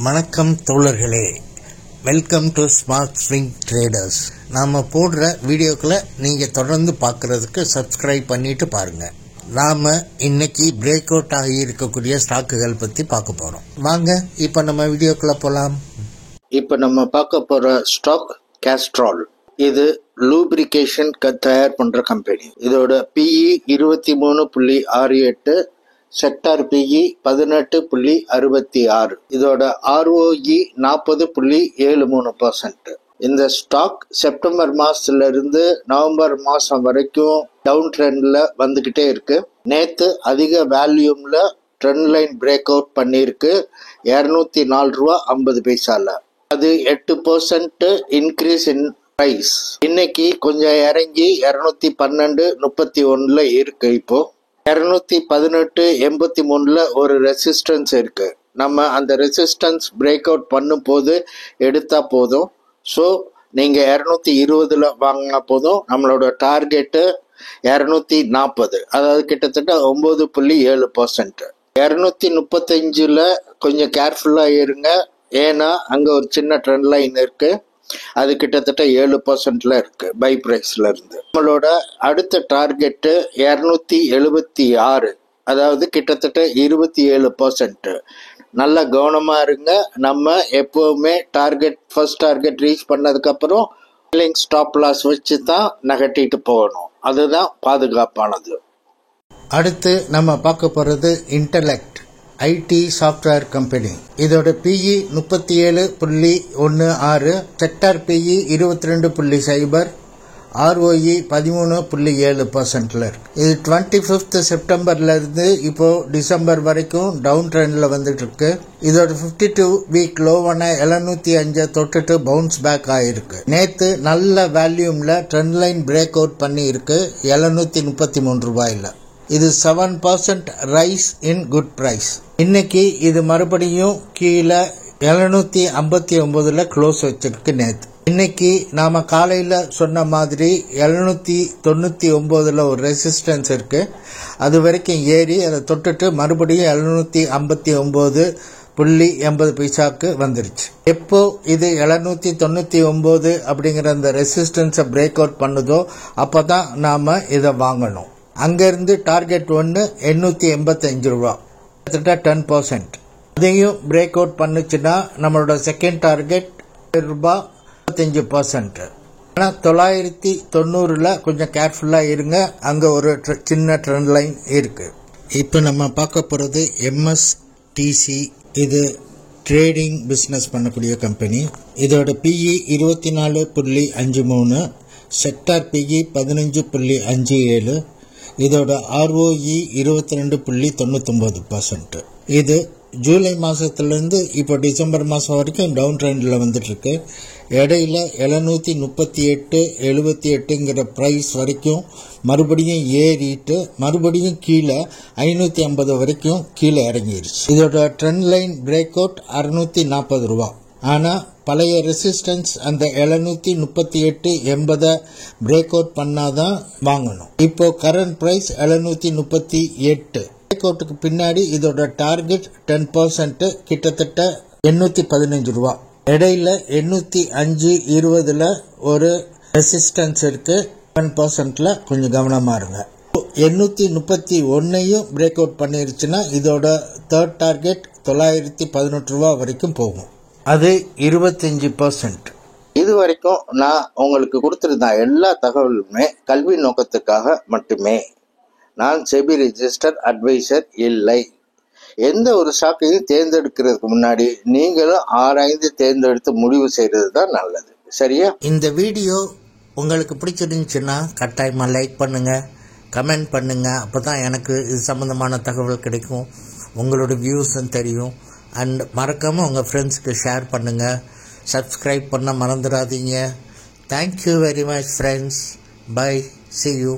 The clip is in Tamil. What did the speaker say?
வணக்கம் தோழர்களே, welcome to smart swing traders. நாம் போடுற வீடியோக்களை நீங்கள் தொடர்ந்து பார்க்குறதுக்கு சப்ஸ்கிரைப் பண்ணிட்டு பாருங்கள். நாம் இன்னைக்கு பிரேக் அவுட் ஆகி இருக்கக்கூடிய ஸ்டாக்குகள் பற்றி பார்க்க போகிறோம். வாங்க இப்போ நம்ம வீடியோக்குள்ளே போகலாம். இப்போ நம்ம பார்க்க போகிற ஸ்டாக் கேஸ்ட்ரால். இது லூப்ரிகேஷன் தயார் பண்ணுற கம்பெனி. இதோட PE 23.68, செக்டார் PE 18.66, இதோட ROE 40.73%. இந்த ஸ்டாக் செப்டம்பர் மாசத்துல இருந்து நவம்பர் மாசம் வரைக்கும் டவுன் ட்ரெண்ட்ல வந்துகிட்டே இருக்கு. நேத்து அதிக வேல்யூம்ல ட்ரெண்ட் லைன் பிரேக் அவுட் பண்ணிருக்கு $204.50. அது 8% இன்க்ரீஸ் இன் பிரைஸ். இன்னைக்கு கொஞ்சம் இறங்கி 212.31 இருக்கு. இப்போ 218.83 ஒரு ரெசிஸ்டன்ஸ் இருக்கு. நம்ம அந்த ரெசிஸ்டன்ஸ் பிரேக் அவுட் பண்ணும் போது எடுத்தா போதும். ஸோ நீங்க 220 வாங்கினா போதும். நம்மளோட டார்கெட்டு 240, அதாவது கிட்டத்தட்ட 9.7%. 235 கொஞ்சம் கேர்ஃபுல்லா இருங்க. ஏன்னா அங்க ஒரு சின்ன ட்ரெண்ட் லைன் இருக்கு. அது கிட்டத்தட்ட 7% இருக்கு பை பிரைஸ்ல இருந்து. நம்மளோட அடுத்த டார்கெட்டு 276, அதாவது கிட்டத்தட்ட 27%. நல்ல கவனமா இருங்க. நம்ம எப்பவுமே ஃபர்ஸ்ட் டார்கெட் ரீச் பண்ணதுக்கு அப்புறம் ஸ்டாப் லாஸ் வச்சு தான் நகட்டிட்டு போகணும். அதுதான் பாதுகாப்பானது. அடுத்து நம்ம பார்க்க போறது இன்டெலெக்ட் IT சாஃப்ட்வேர் கம்பெனி. இதோட PE 37.16, செக்டார் PE 22.0, ROE 13.7% இருக்கு. இது 25th செப்டம்பர்ல இருந்து இப்போ டிசம்பர் வரைக்கும் டவுன் ட்ரெண்ட்ல வந்துட்டு இருக்கு. இதோட 52 வீக் லோவான 705 தொட்டுட்டு பவுன்ஸ் பேக் ஆயிருக்கு. நேத்து நல்ல வேல்யூம்ல ட்ரெண்ட் லைன் பிரேக் அவுட் பண்ணி இருக்கு $733. இது 7% ரைஸ் இன் குட் பிரைஸ். இன்னைக்கு இது மறுபடியும் கீழே 759 க்ளோஸ் வச்சிருக்கு நேத்து. இன்னைக்கு நாம காலையில சொன்ன மாதிரி 799 ஒரு ரெசிஸ்டன்ஸ் இருக்கு. அது வரைக்கும் ஏறி அதை தொட்டுட்டு மறுபடியும் 759.80 வந்துருச்சு. எப்போ இது 799 அப்படிங்கிற அந்த ரெசிஸ்டன்ஸை பிரேக் அவுட் பண்ணுதோ அப்பதான் நாம இதை வாங்கணும். அங்கிருந்து டார்கெட் 1 $885, கிட்டத்தட்ட 10%. அதையும் பிரேக் அவுட் பண்ணுச்சுன்னா நம்மளோட செகண்ட் டார்கெட் $55. ஆனால் 990 கொஞ்சம் கேர்ஃபுல்லா இருங்க. அங்க ஒரு சின்ன ட்ரெண்ட் லைன் இருக்கு. இப்போ நம்ம பார்க்க போறது MSTC. இது ட்ரேடிங் பிசினஸ் பண்ணக்கூடிய கம்பெனி. இதோட PE 24.53, செக்டார் PE 15.57, இதோட ROE 22.99%. இது ஜூலை மாசத்திலிருந்து இப்போ டிசம்பர் மாசம் வரைக்கும் டவுன் ட்ரெண்ட்ல வந்துட்டு இருக்கு. இடையில 738.78 பிரைஸ் வரைக்கும் மறுபடியும் ஏறிட்டு மறுபடியும் கீழே 550 வரைக்கும் கீழே இறங்கிருச்சு. இதோட ட்ரெண்ட் லைன் பிரேக் அவுட் $640. ஆனா பழைய ரெசிஸ்டன்ஸ் அந்த 738.80 பிரேக் அவுட் பண்ணாதான் வாங்கணும். இப்போ கரண்ட் பிரைஸ் 738. பிரேக் அவுட்டுக்கு பின்னாடி இதோட டார்கெட் 10%, கிட்டத்தட்ட $815. இடையில 805.20 ஒரு ரெசிஸ்டன்ஸ் இருக்கு. 10%ல கொஞ்சம் கவனமா இருங்க. 831 பிரேக் அவுட் பண்ணிருச்சுன்னா இதோட தேர்ட் டார்கெட் $918 வரைக்கும் போகும். அது 25%. இது வரைக்கும் நான் உங்களுக்கு கொடுத்திருந்த எல்லா தகவலுமே கல்வி நோக்கத்துக்காக மட்டுமே. நான் செபி ரெஜிஸ்டர் அட்வைசர் இல்லை. எந்த ஒரு ஸ்டாக்கையும் தேர்ந்தெடுக்கிறதுக்கு முன்னாடி நீங்களும் ஆராய்ந்து தேர்ந்தெடுத்து முடிவு செய்யறது தான் நல்லது. சரியா? இந்த வீடியோ உங்களுக்கு பிடிச்சிருந்துச்சுன்னா கட்டாயமா லைக் பண்ணுங்க, கமெண்ட் பண்ணுங்க. அப்பதான் எனக்கு இது சம்பந்தமான தகவல் கிடைக்கும், உங்களோட வியூஸும் தெரியும். அண்ட் மறக்காம உங்க ஃப்ரெண்ட்ஸ்க்கு ஷேர் பண்ணுங்க. சப்ஸ்கிரைப் பண்ண மறந்துடாதீங்க. Thank you very much friends. Bye. See you.